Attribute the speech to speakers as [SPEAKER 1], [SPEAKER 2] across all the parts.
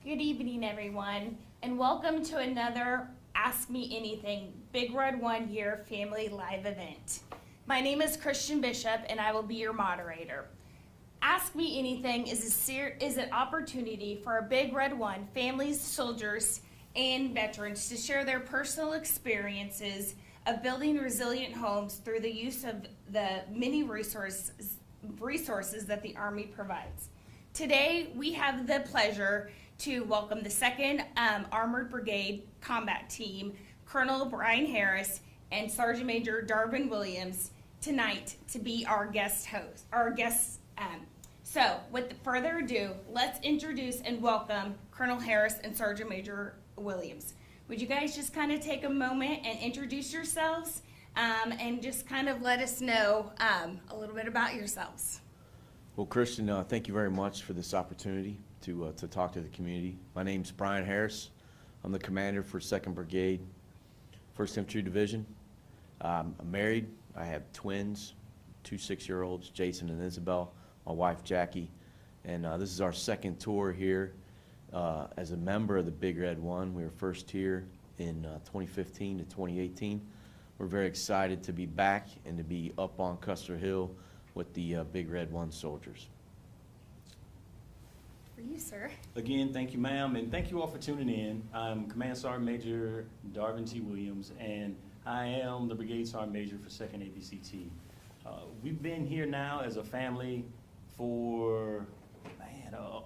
[SPEAKER 1] Good evening, everyone, and welcome to another Ask Me Anything Big Red 1 Year Family Live event. My name is Christian Bishop, and I will be your moderator. Ask Me Anything is an opportunity for our Big Red 1 families, soldiers, and veterans to share their personal experiences of building resilient homes through the use of the many resources that the Army provides. Today, we have the pleasure to welcome the 2nd Armored Brigade Combat Team, Colonel Bryan Harris and Sergeant Major Darvin Williams, tonight to be our guest hosts. So, with further ado, let's introduce and welcome Colonel Harris and Sergeant Major Williams. Would you guys just kind of take a moment and introduce yourselves and just kind of let us know a little bit about yourselves?
[SPEAKER 2] Well, Christian, thank you very much for this opportunity to talk to the community. My name's Bryan Harris. I'm the commander for 2nd Brigade, 1st Infantry Division. I'm married. I have twins, 2 6-year-olds, Jason and Isabel, my wife Jackie, and this is our 2nd tour here as a member of the Big Red 1. We were first here in 2015 to 2018. We're very excited to be back and to be up on Custer Hill with the Big Red 1 soldiers.
[SPEAKER 1] For you, sir.
[SPEAKER 3] Again, thank you, ma'am, and thank you all for tuning in. I'm Command Sergeant Major Darvin T. Williams, and I am the Brigade Sergeant Major for 2nd ABCT. We've been here now as a family for,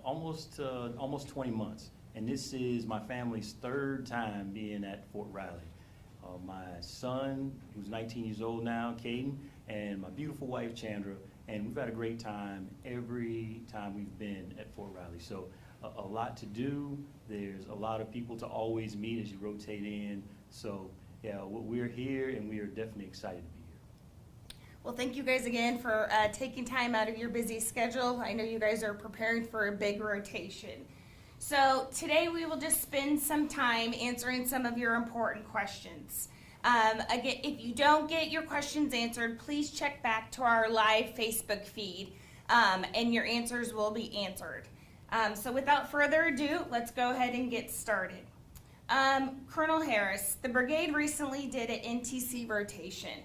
[SPEAKER 3] almost 20 months, and this is my family's 3rd time being at Fort Riley. My son, who's 19 years old now, Caden, and my beautiful wife, Chandra, and we've had a great time every time we've been at Fort Riley. So a lot to do. There's a lot of people to always meet as you rotate in. So yeah, we're here and we are definitely excited to be here.
[SPEAKER 1] Well, thank you guys again for taking time out of your busy schedule. I know you guys are preparing for a big rotation. So today we will just spend some time answering some of your important questions. Again, if you don't get your questions answered, please check back to our live Facebook feed and your answers will be answered. So without further ado, let's go ahead and get started. Colonel Harris, the brigade recently did an NTC rotation.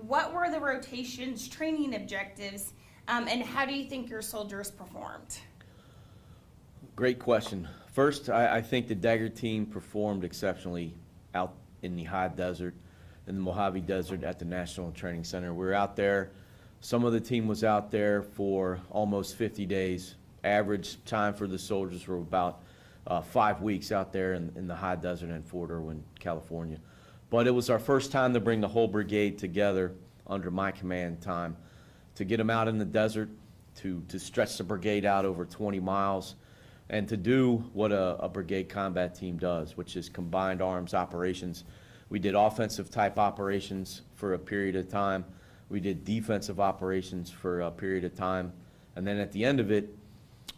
[SPEAKER 1] What were the rotation's training objectives and how do you think your soldiers performed?
[SPEAKER 2] Great question. First, I think the Dagger team performed exceptionally out in the high desert, in the Mojave Desert at the National Training Center. We were out there. Some of the team was out there for almost 50 days. Average time for the soldiers were about 5 weeks out there in the high desert in Fort Irwin, California. But it was our first time to bring the whole brigade together under my command time, to get them out in the desert, to stretch the brigade out over 20 miles, and to do what a brigade combat team does, which is combined arms operations. We did offensive type operations for a period of time. We did defensive operations for a period of time. And then at the end of it,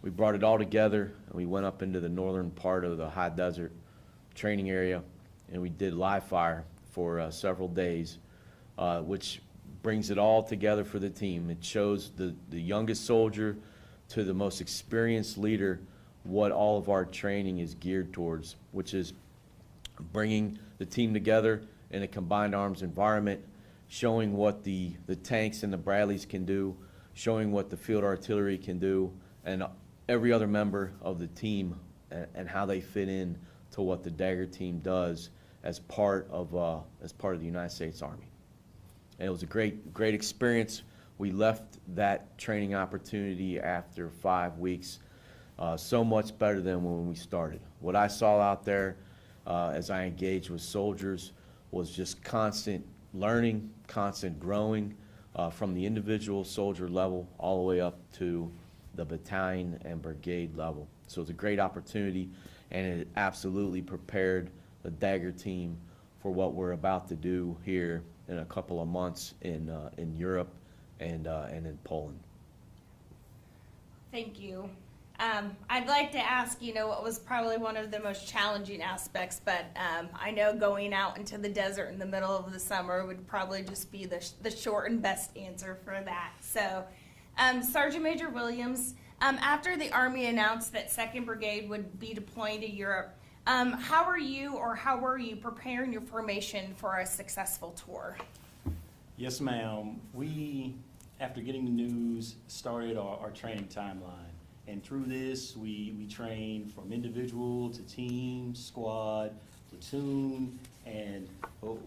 [SPEAKER 2] we brought it all together and we went up into the northern part of the high desert training area and we did live fire for several days, which brings it all together for the team. It shows the youngest soldier to the most experienced leader what all of our training is geared towards, which is bringing the team together in a combined arms environment, showing what the tanks and the Bradleys can do, showing what the field artillery can do, and every other member of the team and how they fit in to what the Dagger team does as part of the United States Army. And it was a great experience. We left that training opportunity after 5 weeks so much better than when we started. What I saw out there as I engaged with soldiers was just constant learning, constant growing from the individual soldier level all the way up to the battalion and brigade level. So it's a great opportunity, and it absolutely prepared the Dagger team for what we're about to do here in a couple of months in Europe and in Poland.
[SPEAKER 1] Thank you. I'd like to ask, what was probably one of the most challenging aspects, but I know going out into the desert in the middle of the summer would probably just be the short and best answer for that. So, Sergeant Major Williams, After the Army announced that 2nd Brigade would be deploying to Europe, how were you preparing your formation for a successful tour?
[SPEAKER 3] Yes, ma'am. We, after getting the news, started our training timeline. And through this, we trained from individual to team, squad, platoon, and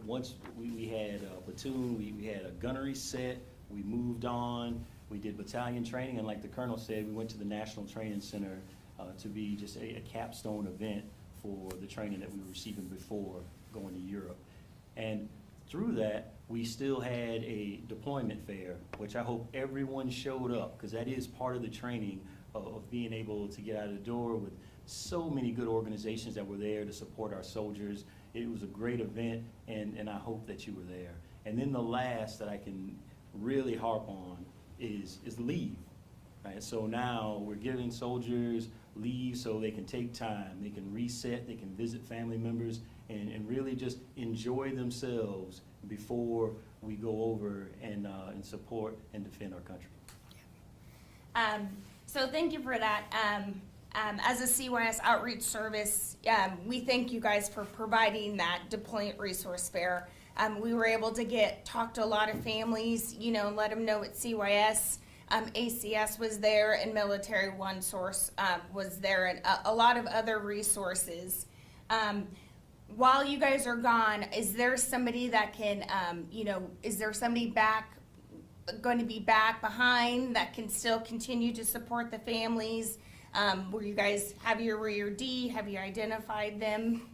[SPEAKER 3] once we had a platoon, we had a gunnery set, we moved on, we did battalion training, and like the colonel said, we went to the National Training Center to be just a capstone event for the training that we were receiving before going to Europe. And through that, we still had a deployment fair, which I hope everyone showed up, because that is part of the training of being able to get out of the door with so many good organizations that were there to support our soldiers. It was a great event, and I hope that you were there. And then the last that I can really harp on is leave. Right? So now we're giving soldiers leave so they can take time, they can reset, they can visit family members, and really just enjoy themselves before we go over and support and defend our country.
[SPEAKER 1] So thank you for that. As a CYS outreach service, we thank you guys for providing that deployment resource fair. We were able to talk to a lot of families, let them know what CYS, ACS was there, and Military One Source was there, and a lot of other resources. While you guys are gone, is there somebody that can, is there somebody going to be back behind that can still continue to support the families? Were you guys, have you identified them?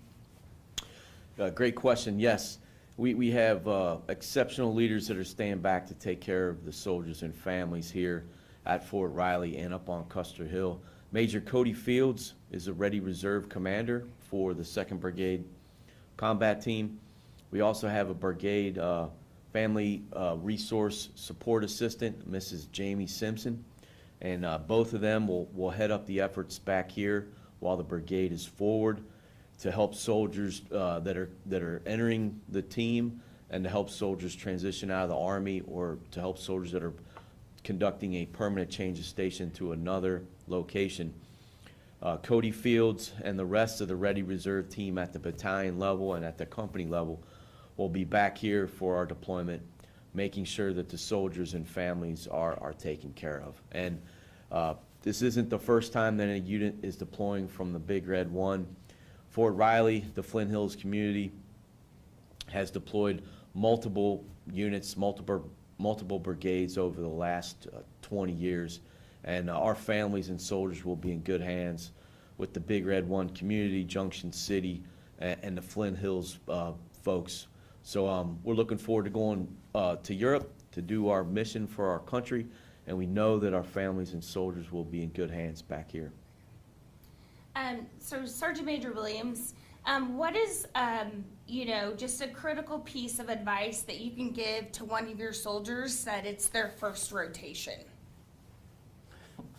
[SPEAKER 2] Great question. Yes, we have exceptional leaders that are staying back to take care of the soldiers and families here at Fort Riley and up on Custer Hill. Major Cody Fields is a ready reserve commander for the 2nd Brigade combat team. We also have a brigade family resource support assistant, Mrs. Jamie Simpson, and both of them will head up the efforts back here while the brigade is forward to help soldiers that are entering the team, and to help soldiers transition out of the Army, or to help soldiers that are conducting a permanent change of station to another location. Cody Fields and the rest of the Ready Reserve team at the battalion level and at the company level will be back here for our deployment, making sure that the soldiers and families are taken care of. And this isn't the first time that a unit is deploying from the Big Red 1. Fort Riley, the Flint Hills community, has deployed multiple units, multiple brigades over the last 20 years. And our families and soldiers will be in good hands with the Big Red 1 community, Junction City, and the Flint Hills folks. So we're looking forward to going to Europe to do our mission for our country, and we know that our families and soldiers will be in good hands back here.
[SPEAKER 1] So Sergeant Major Williams, what is, just a critical piece of advice that you can give to one of your soldiers that it's their first rotation?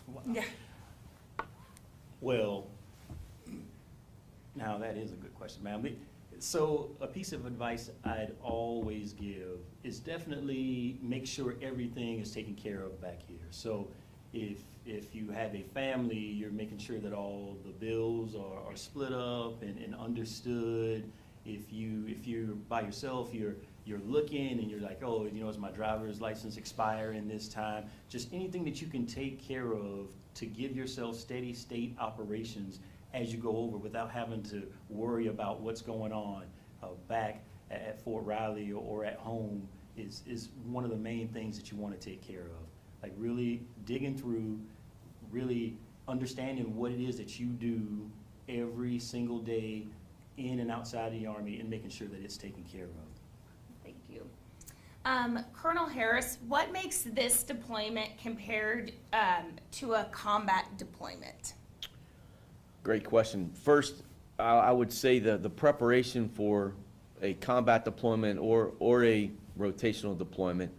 [SPEAKER 3] Wow.
[SPEAKER 1] Yeah.
[SPEAKER 3] Well, now that is a good question, ma'am. So a piece of advice I'd always give is definitely make sure everything is taken care of back here. So if you have a family, you're making sure that all the bills are split up and understood. If you're by yourself, you're looking and you're like, oh, is my driver's license expiring this time? Just anything that you can take care of to give yourself steady state operations as you go over, without having to worry about what's going on back at Fort Riley or at home, is one of the main things that you want to take care of. Like really digging through, really understanding what it is that you do every single day in and outside of the Army, and making sure that it's taken care of.
[SPEAKER 1] Thank you. Colonel Harris, what makes this deployment compared to a combat deployment?
[SPEAKER 2] Great question. First, I would say the preparation for a combat deployment or a rotational deployment,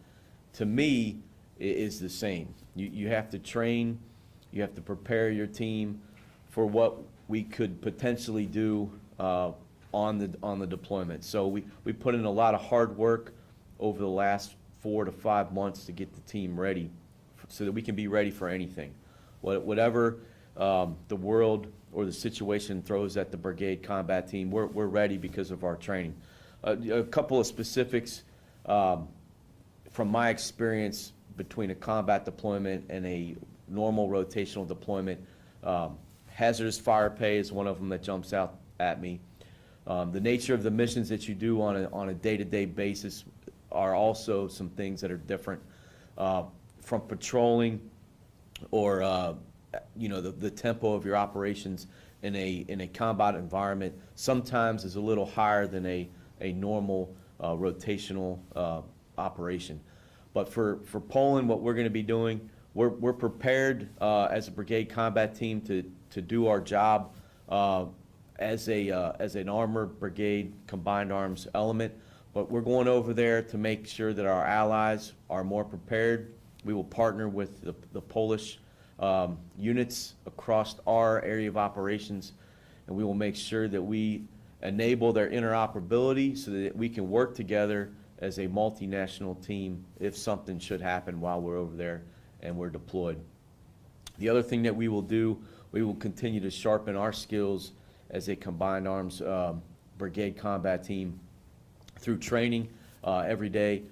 [SPEAKER 2] to me, is the same. You have to train, you have to prepare your team for what we could potentially do on the deployment. So we put in a lot of hard work over the last 4 to 5 months to get the team ready so that we can be ready for anything. Whatever the world or the situation throws at the brigade combat team, we're ready because of our training. A couple of specifics from my experience between a combat deployment and a normal rotational deployment. Hazardous fire pay is one of them that jumps out at me. The nature of the missions that you do on a day-to-day basis are also some things that are different. From patrolling or the tempo of your operations in a combat environment sometimes is a little higher than a normal rotational operation. But for Poland, what we're going to be doing, we're prepared as a brigade combat team to do our job as an armored brigade combined arms element. But we're going over there to make sure that our allies are more prepared. We will partner with the Polish units across our area of operations, and we will make sure that we enable their interoperability so that we can work together as a multinational team if something should happen while we're over there and we're deployed. The other thing that we will do, we will continue to sharpen our skills as a combined arms brigade combat team through training every day,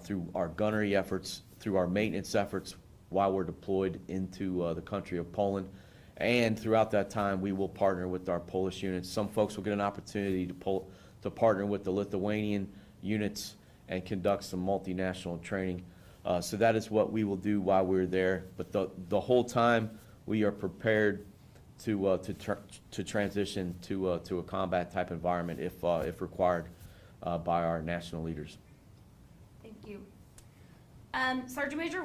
[SPEAKER 2] through our gunnery efforts, through our maintenance efforts while we're deployed into the country of Poland. And throughout that time, we will partner with our Polish units. Some folks will get an opportunity to partner with the Lithuanian units and conduct some multinational training. So that is what we will do while we're there. But the whole time, we are prepared to transition to a combat type environment if required by our national leaders.
[SPEAKER 1] Thank you. Sergeant Major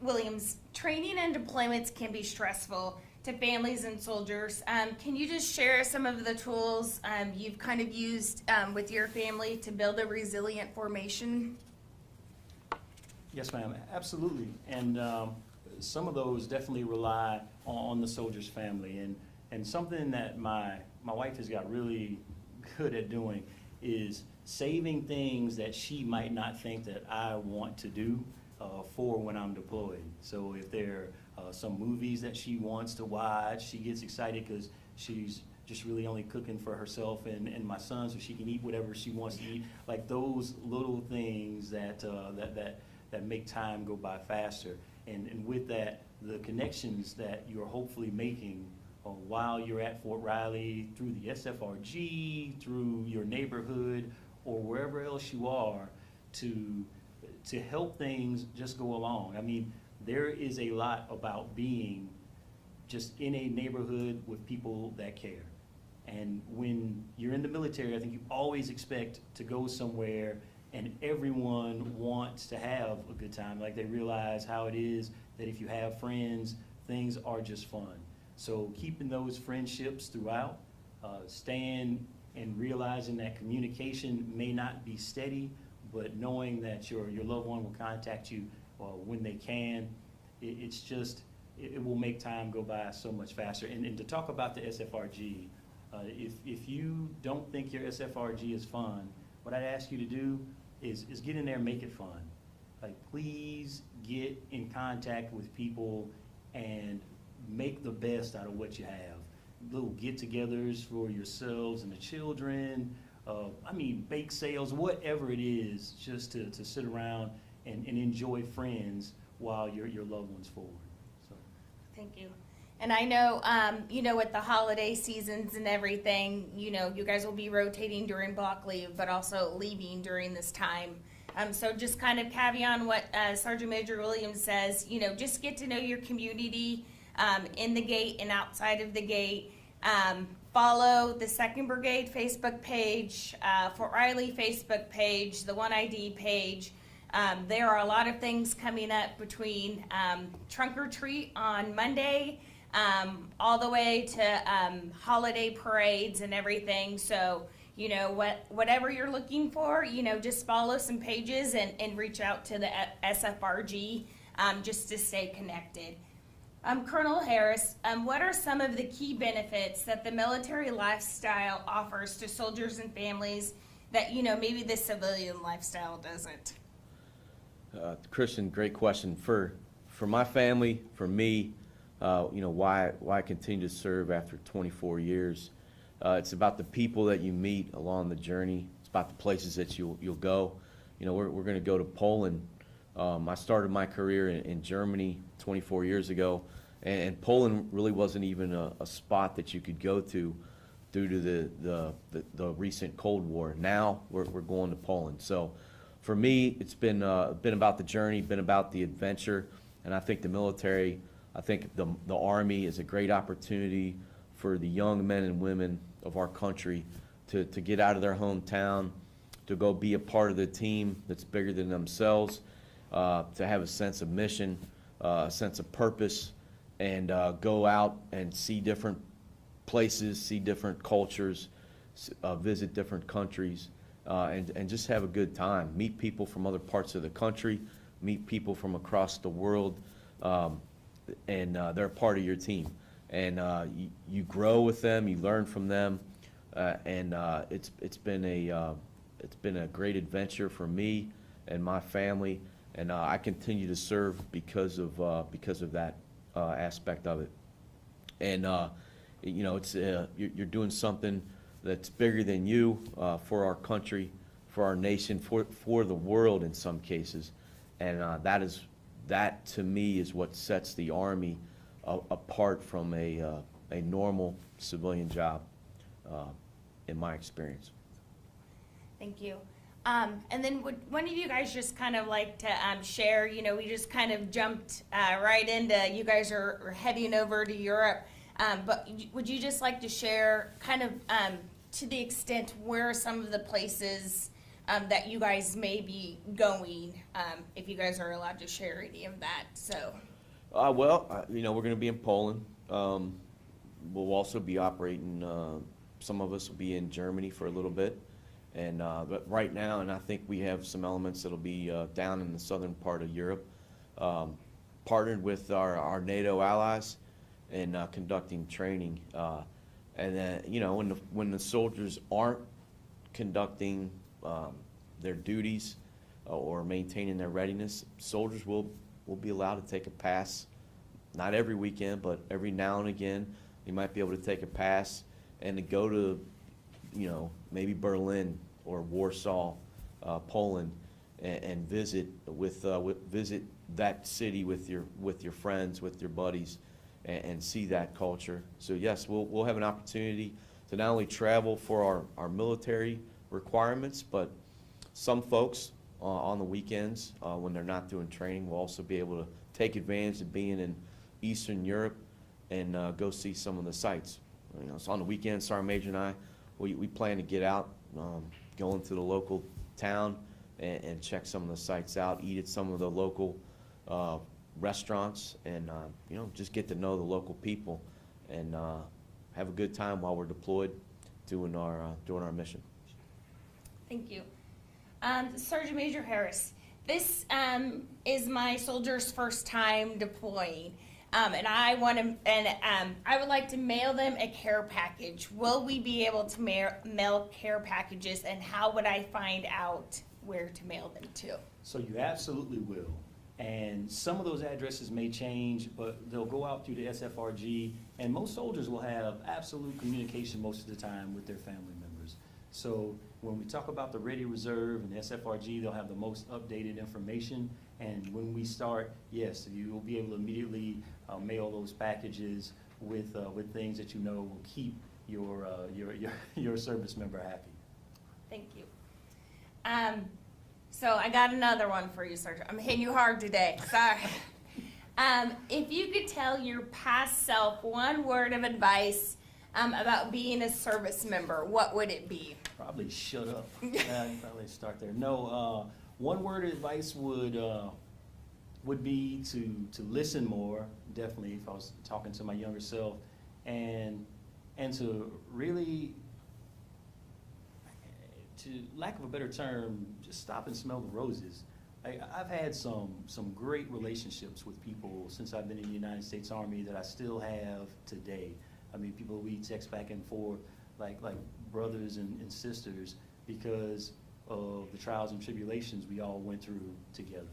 [SPEAKER 1] Williams, training and deployments can be stressful to families and soldiers. Can you just share some of the tools you've kind of used with your family to build a resilient formation?
[SPEAKER 3] Yes, ma'am, absolutely. And some of those definitely rely on the soldier's family. And something that my wife has got really good at doing is saving things that she might not think that I want to do for when I'm deployed. So if there are some movies that she wants to watch, she gets excited because she's just really only cooking for herself and my son, so she can eat whatever she wants to eat. Like those little things that make time go by faster. And with that, the connections that you're hopefully making while you're at Fort Riley, through the SFRG, through your neighborhood, or wherever else you are, to help things just go along. I mean, there is a lot about being just in a neighborhood with people that care. And when you're in the military, I think you always expect to go somewhere and everyone wants to have a good time. Like they realize how it is that if you have friends, things are just fun. So keeping those friendships throughout, staying and realizing that communication may not be steady, but knowing that your loved one will contact you when they can, it will make time go by so much faster. And to talk about the SFRG, if you don't think your SFRG is fun, what I'd ask you to do is get in there and make it fun. Like, please get in contact with people and make the best out of what you have. Little get-togethers for yourselves and the children, bake sales, whatever it is, just to sit around and enjoy friends while your loved one's forward. So.
[SPEAKER 1] Thank you. And I know, with the holiday seasons and everything, you guys will be rotating during block leave, but also leaving during this time. So just kind of caveat on what Sergeant Major Williams says, just get to know your community in the gate and outside of the gate. Follow the 2nd Brigade Facebook page, Fort Riley Facebook page, the 1ID page. There are a lot of things coming up between trunk or treat on Monday, all the way to holiday parades and everything. So, whatever you're looking for, just follow some pages and reach out to the SFRG just to stay connected. Colonel Harris, what are some of the key benefits that the military lifestyle offers to soldiers and families that, maybe the civilian lifestyle doesn't?
[SPEAKER 2] Christian, great question. For my family, for me, why I continue to serve after 24 years. It's about the people that you meet along the journey. It's about the places that you'll go. We're going to go to Poland. I started my career in Germany 24 years ago, and Poland really wasn't even a spot that you could go to due to the recent Cold War. Now we're going to Poland. So for me, it's been about the journey, been about the adventure, and I think the military, I think the Army is a great opportunity for the young men and women of our country to get out of their hometown, to go be a part of the team that's bigger than themselves, to have a sense of mission, a sense of purpose, and go out and see different places, see different cultures, visit different countries, and just have a good time. Meet people from other parts of the country, meet people from across the world, and they're part of your team. And you grow with them, you learn from them, and it's been a great adventure for me and my family, and I continue to serve because of that aspect of it. And it's you're doing something that's bigger than you, for our country, for our nation, for the world in some cases, and that to me is what sets the Army apart from a normal civilian job, in my experience.
[SPEAKER 1] Thank you. And then would one of you guys just kind of like to share, we just kind of jumped right into, you guys are heading over to Europe, but would you just like to share kind of to the extent where are some of the places that you guys may be going, if you guys are allowed to share any of that, so.
[SPEAKER 2] We're going to be in Poland. We'll also be operating, some of us will be in Germany for a little bit. And but right now, and I think we have some elements that'll be down in the southern part of Europe, partnered with our NATO allies and conducting training. And then, when the soldiers aren't conducting their duties or maintaining their readiness, soldiers will be allowed to take a pass, not every weekend, but every now and again. You might be able to take a pass and to go to, maybe Berlin or Warsaw, Poland, and visit visit that city with your friends, with your buddies, and see that culture. So yes, we'll have an opportunity to not only travel for our military requirements, but some folks on the weekends, when they're not doing training, will also be able to take advantage of being in Eastern Europe and go see some of the sites. So on the weekends, Sergeant Major and I, we plan to get out, go into the local town and check some of the sites out, eat at some of the local restaurants, and just get to know the local people and have a good time while we're deployed doing our mission.
[SPEAKER 1] Thank you. Sergeant Major Harris, this is my soldier's first time deploying, and I would like to mail them a care package. Will we be able to mail care packages, and how would I find out where to mail them to?
[SPEAKER 3] So you absolutely will. And some of those addresses may change, but they'll go out through the SFRG, and most soldiers will have absolute communication most of the time with their family members. So when we talk about the Ready Reserve and the SFRG, they'll have the most updated information. And when we start, yes, you will be able to immediately mail those packages with things that will keep your service member happy.
[SPEAKER 1] Thank you. So I got another one for you, Sergeant. I'm hitting you hard today. Sorry. If you could tell your past self one word of advice about being a service member, what would it be?
[SPEAKER 3] Probably shut up. I'd probably start there. No, one word of advice would be to listen more. Definitely, if I was talking to my younger self, and to really, to lack of a better term, just stop and smell the roses. I've had some great relationships with people since I've been in the United States Army that I still have today. I mean, people we text back and forth like brothers and sisters because of the trials and tribulations we all went through together.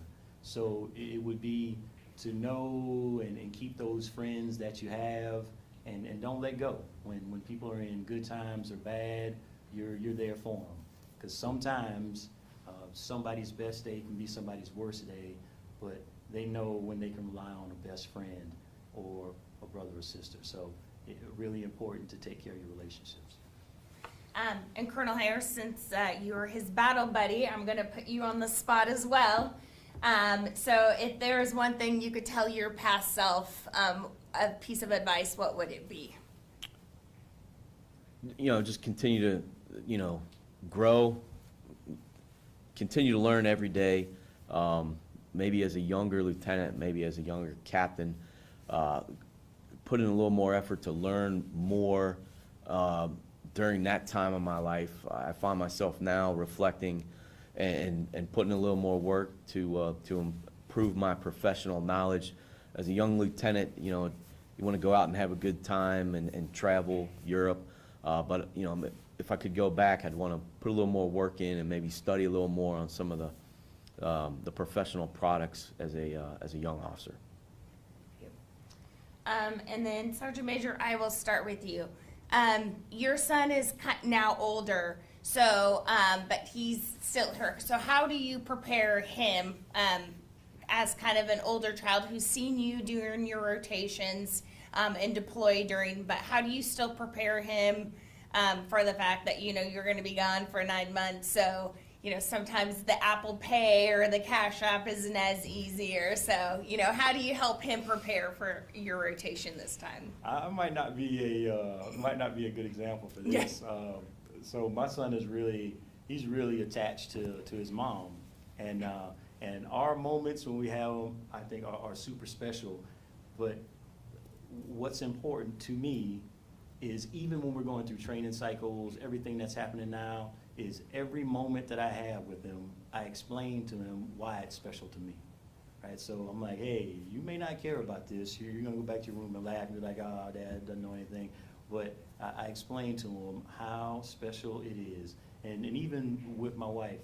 [SPEAKER 3] So it would be to know and keep those those friends that you have, and don't let go. When people are in good times or bad, you're there for them. Because sometimes somebody's best day can be somebody's worst day, but they know when they can rely on a best friend or a brother or sister. So it's really important to take care of your relationships.
[SPEAKER 1] And Colonel Harris, since you were his battle buddy, I'm going to put you on the spot as well. So if there is one thing you could tell your past self, a piece of advice, what would it be?
[SPEAKER 2] Just continue to, grow, continue to learn every day. Maybe as a younger lieutenant, maybe as a younger captain, put in a little more effort to learn more during that time of my life. I find myself now reflecting and putting a little more work to improve my professional knowledge. As a young lieutenant, you want to go out and have a good time and travel Europe. But if I could go back, I'd want to put a little more work in and maybe study a little more on some of the professional products as a young officer.
[SPEAKER 1] And then Sergeant Major, I will start with you. Your son is now older, so but he's still her. So how do you prepare him as kind of an older child who's seen you during your rotations and deploy during? But how do you still prepare him for the fact that you're going to be gone for 9 months? So sometimes the Apple Pay or the Cash App isn't as easier. So, how do you help him prepare for your rotation this time?
[SPEAKER 3] I might not be a good example for this.
[SPEAKER 1] Yeah.
[SPEAKER 3] So my son he's really attached to his mom, and our moments when we have them, I think, are super special. But what's important to me is even when we're going through training cycles, everything that's happening now, is every moment that I have with them, I explain to them why it's special to me, right? So I'm like, hey, you may not care about this. You're gonna go back to your room and laugh and be like, oh, Dad doesn't know anything. But I explain to them how special it is. And even with my wife,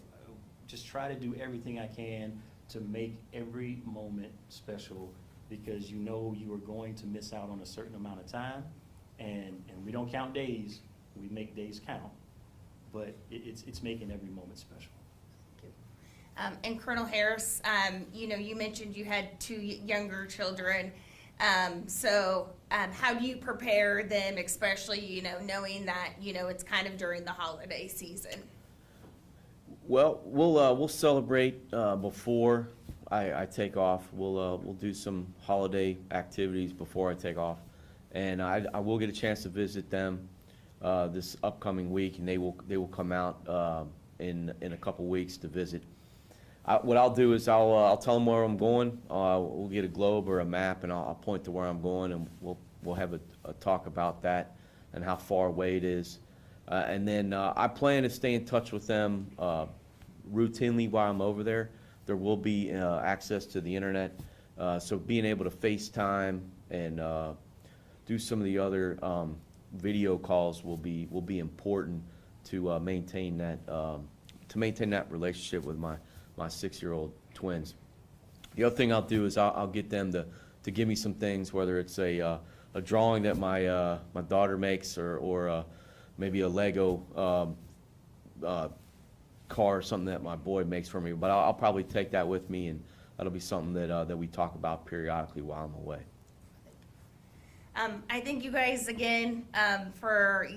[SPEAKER 3] just try to do everything I can to make every moment special, because you are going to miss out on a certain amount of time. And we don't count days, we make days count. But it's making every moment special.
[SPEAKER 1] And Colonel Harris, you mentioned you had 2 younger children. So how do you prepare them, especially, knowing that, it's kind of during the holiday season?
[SPEAKER 2] Well, we'll celebrate before I take off. We'll do some holiday activities before I take off, and I will get a chance to visit them this upcoming week, and they will come out in a couple weeks to visit. What I'll do is I'll tell them where I'm going. We'll get a globe or a map, and I'll point to where I'm going, and we'll have a talk about that and how far away it is. And then I plan to stay in touch with them routinely while I'm over there. There will be access to the internet, so being able to FaceTime and do some of the other video calls will be important to maintain that relationship with my 6-year-old twins. The other thing I'll do is I'll get them to give me some things, whether it's a drawing that my daughter makes or maybe a Lego car or something that my boy makes for me. But I'll probably take that with me, and that'll be something that we talk about periodically while I'm away.
[SPEAKER 1] I thank you guys again for,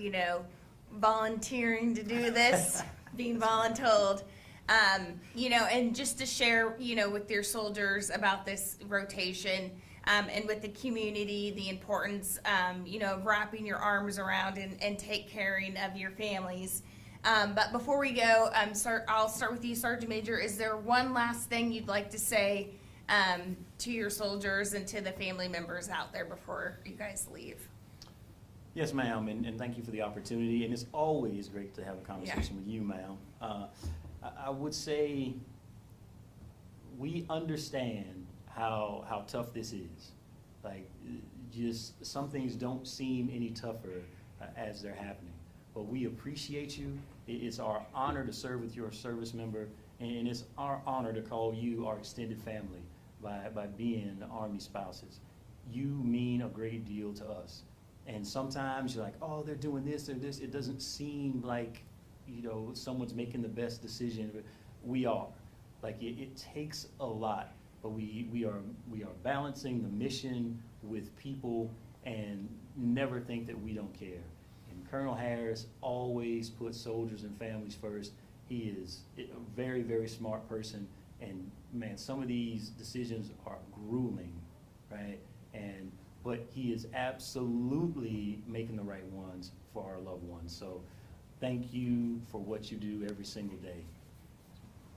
[SPEAKER 1] volunteering to do this, being voluntold. And just to share, with your soldiers about this rotation and with the community, the importance, of wrapping your arms around and take caring of your families. But before we go, I'll start with you, Sergeant Major. Is there one last thing you'd like to say to your soldiers and to the family members out there before you guys leave?
[SPEAKER 3] Yes, ma'am, and thank you for the opportunity. And it's always great to have a conversation with you, ma'am. I would say we understand how tough this is. Like, just some things don't seem any tougher as they're happening. But we appreciate you. It's our honor to serve with your service member, and it's our honor to call you our extended family by being Army spouses. you mean a great deal to us. And sometimes you're like, oh, they're doing this or this. It doesn't seem like, you know, someone's making the best decision. But we are. Like, it takes a lot, but we are balancing the mission with people and never think that we don't care. And Colonel Harris always puts soldiers and families first. He is a very, very smart person. And man, some of these decisions are grueling, right? But he is absolutely making the right ones for our loved ones. So thank you for what you do every single day.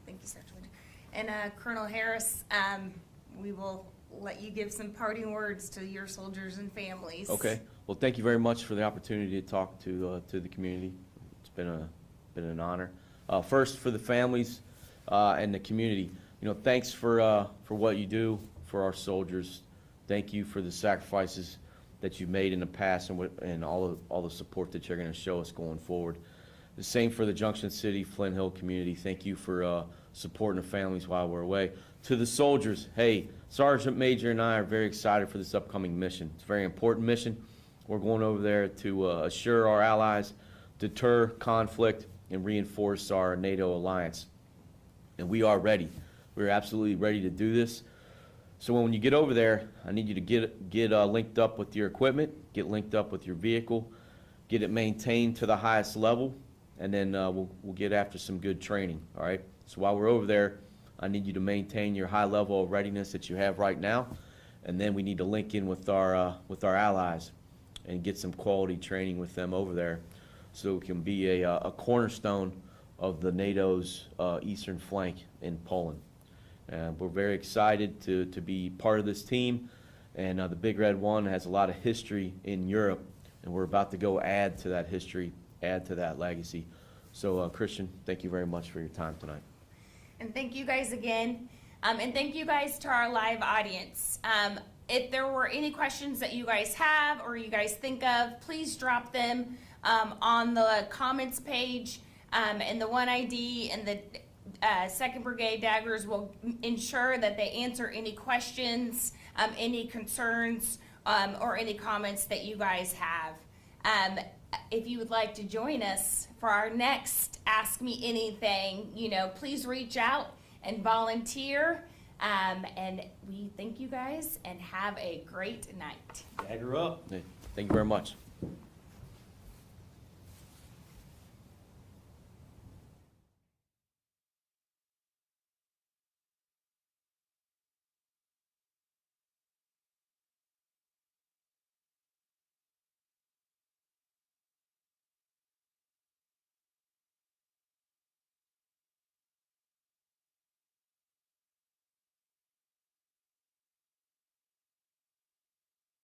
[SPEAKER 1] Thank you, Sergeant. And Colonel Harris, we will let you give some parting words to your soldiers and families.
[SPEAKER 2] Okay. Well, thank you very much for the opportunity to talk to the community. It's been an honor. First, for the families and the community, you know, thanks for what you do for our soldiers. Thank you for the sacrifices that you've made in the past and all the support that you're going to show us going forward. The same for the Junction City, Flint Hill community. Thank you for supporting the families while we're away. To the soldiers, hey, Sergeant Major and I are very excited for this upcoming mission. It's a very important mission. We're going over there to assure our allies, deter conflict, and reinforce our NATO alliance. And we are ready. We're absolutely ready to do this. So when you get over there, I need you to get linked up with your equipment, get linked up with your vehicle, get it maintained to the highest level, and then we'll get after some good training, all right? So while we're over there, I need you to maintain your high level of readiness that you have right now, and then we need to link in with our allies and get some quality training with them over there so it can be a cornerstone of the NATO's eastern flank in Poland. We're very excited to be part of this team, and the Big Red One has a lot of history in Europe, and we're about to go add to that history, add to that legacy. So, Christian, thank you very much for your time tonight.
[SPEAKER 1] And thank you guys again. And thank you guys to our live audience. If there were any questions that you guys have or you guys think of, please drop them on the comments page, and the 1ID and the 2nd Brigade Daggers will ensure that they answer any questions, any concerns, or any comments that you guys have. If you would like to join us for our next Ask Me Anything, you know, please reach out and volunteer. And we thank you guys and have a great night.
[SPEAKER 3] Dagger up.
[SPEAKER 2] Thank you very much.